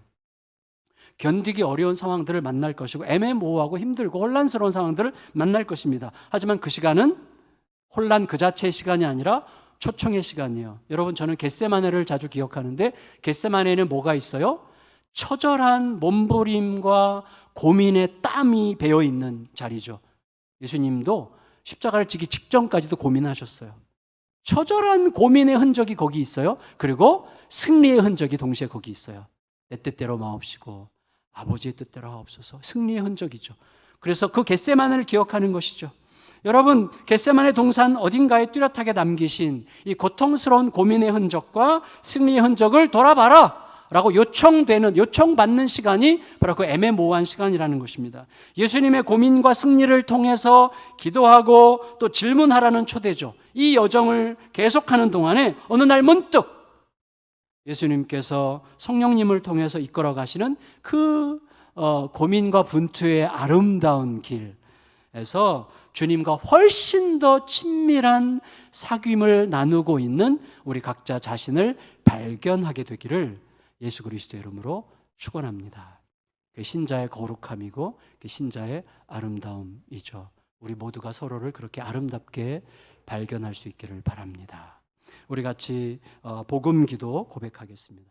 견디기 어려운 상황들을 만날 것이고, 애매모호하고 힘들고 혼란스러운 상황들을 만날 것입니다. 하지만 그 시간은 혼란 그 자체의 시간이 아니라 초청의 시간이에요. 여러분, 저는 겟세마네를 자주 기억하는데, 겟세마네에는 뭐가 있어요? 처절한 몸부림과 고민의 땀이 배어있는 자리죠. 예수님도 십자가를 지기 직전까지도 고민하셨어요. 처절한 고민의 흔적이 거기 있어요. 그리고 승리의 흔적이 동시에 거기 있어요. 내 뜻대로 마옵시고 아버지의 뜻대로 하옵소서. 승리의 흔적이죠. 그래서 그 겟세마네를 기억하는 것이죠. 여러분, 겟세마네 동산 어딘가에 뚜렷하게 남기신 이 고통스러운 고민의 흔적과 승리의 흔적을 돌아봐라 라고 요청받는 시간이 바로 그 애매모호한 시간이라는 것입니다. 예수님의 고민과 승리를 통해서 기도하고 또 질문하라는 초대죠. 이 여정을 계속하는 동안에 어느 날 문득 예수님께서 성령님을 통해서 이끌어 가시는 그 고민과 분투의 아름다운 길에서 주님과 훨씬 더 친밀한 사귐을 나누고 있는 우리 각자 자신을 발견하게 되기를 예수 그리스도의 이름으로 축원합니다. 그 신자의 거룩함이고 그 신자의 아름다움이죠. 우리 모두가 서로를 그렇게 아름답게 발견할 수 있기를 바랍니다. 우리 같이 복음 기도 고백하겠습니다.